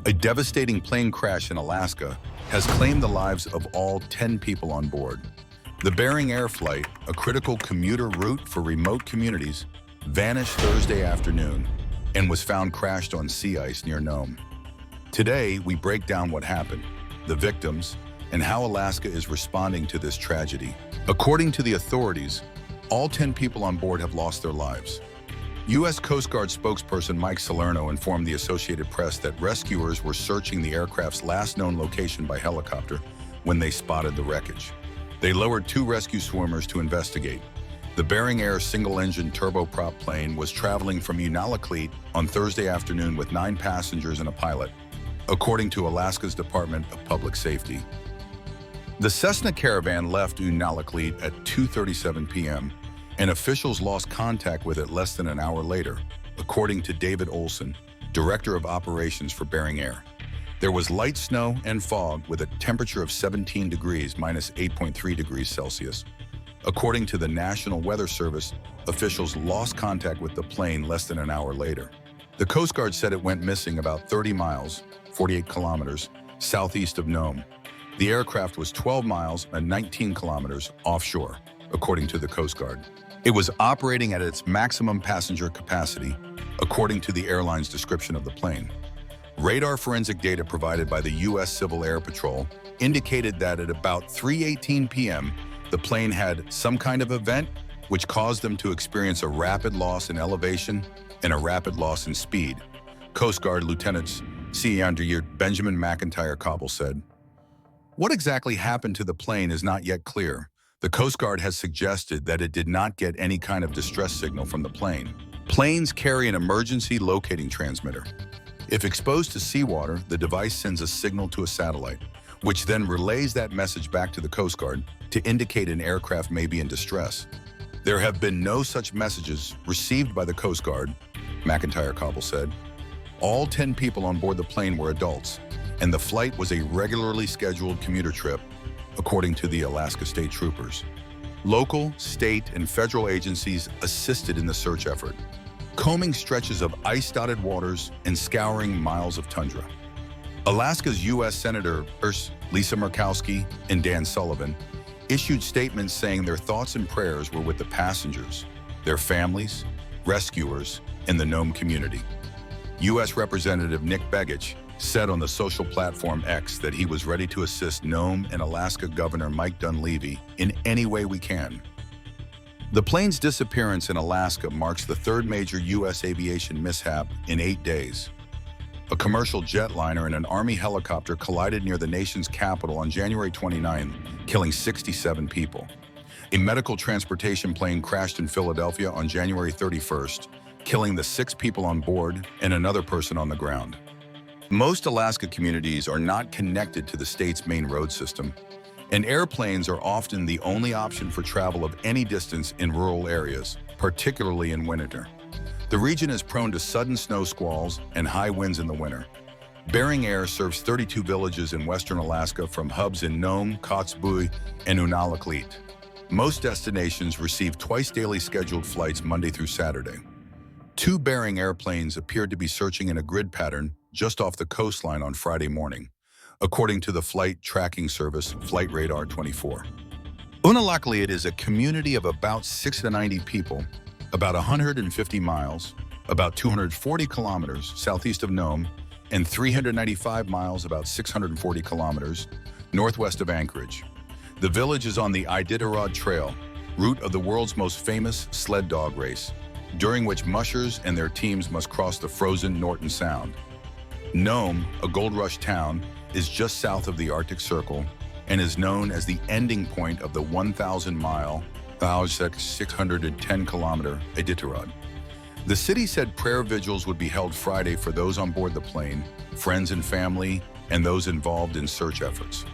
A devastating plane crash in Alaska has claimed the lives of all 10 people on board. The Bering Air flight, a critical commuter route for remote communities, vanished Thursday afternoon and was found crashed on sea ice near Nome. Today, we break down what happened, the victims, and how Alaska is responding to this tragedy. According to the authorities, all 10 people on board have lost their lives. U.S. Coast Guard spokesperson Mike Salerno informed the Associated Press that rescuers were searching the aircraft's last known location by helicopter when they spotted the wreckage. They lowered 2 rescue swimmers to investigate. The Bering Air single-engine turboprop plane was traveling from Unalakleet on Thursday afternoon with 9 passengers and a pilot, according to Alaska's Department of Public Safety. The Cessna Caravan left Unalakleet at 2:37 p.m., and officials lost contact with it less than an hour later, according to David Olson, Director of Operations for Bering Air. There was light snow and fog with a temperature of 17 degrees minus 8.3 degrees Celsius. According to the National Weather Service, officials lost contact with the plane less than an hour later. The Coast Guard said it went missing about 30 miles, 48 kilometers, southeast of Nome. The aircraft was 12 miles and 19 kilometers offshore, according to the Coast Guard. It was operating at its maximum passenger capacity, according to the airline's description of the plane. Radar forensic data provided by the U.S. Civil Air Patrol indicated that at about 3:18 p.m., the plane had some kind of event which caused them to experience a rapid loss in elevation and a rapid loss in speed, Coast Guard Lieutenant Engineer Benjamin McIntyre Cobble said. What exactly happened to the plane is not yet clear. The Coast Guard has suggested that it did not get any kind of distress signal from the plane. Planes carry an emergency locating transmitter. If exposed to seawater, the device sends a signal to a satellite, which then relays that message back to the Coast Guard to indicate an aircraft may be in distress. There have been no such messages received by the Coast Guard, McIntyre Cobble said. All 10 people on board the plane were adults, and the flight was a regularly scheduled commuter trip, according to the Alaska State Troopers. Local, state, and federal agencies assisted in the search effort, combing stretches of ice-dotted waters and scouring miles of tundra. Alaska's U.S. Senators Lisa Murkowski and Dan Sullivan issued statements saying their thoughts and prayers were with the passengers, their families, rescuers, and the Nome community. U.S. Representative Nick Begich said on the social platform X that he was ready to assist Nome and Alaska Governor Mike Dunleavy in any way we can. The plane's disappearance in Alaska marks the 3rd major U.S. aviation mishap in 8 days. A commercial jetliner and an Army helicopter collided near the nation's capital on January 29, killing 67 people. A medical transportation plane crashed in Philadelphia on January 31st, killing the 6 people on board and another person on the ground. Most Alaska communities are not connected to the state's main road system, and airplanes are often the only option for travel of any distance in rural areas, particularly in winter. The region is prone to sudden snow squalls and high winds in the winter. Bering Air serves 32 villages in western Alaska from hubs in Nome, Kotzebue, and Unalakleet. Most destinations receive twice-daily scheduled flights Monday through Saturday. 2 Bering airplanes appeared to be searching in a grid pattern just off the coastline on Friday morning, according to the flight tracking service Flight Radar 24. Unalakleet is a community of about 690 people, about 150 miles, about 240 kilometers southeast of Nome, and 395 miles, about 640 kilometers, northwest of Anchorage. The village is on the Iditarod Trail, route of the world's most famous sled dog race, during which mushers and their teams must cross the frozen Norton Sound. Nome, a gold rush town, is just south of the Arctic Circle and is known as the ending point of the 1,000-mile, 610-kilometer Iditarod. The city said prayer vigils would be held Friday for those on board the plane, friends and family, and those involved in search efforts.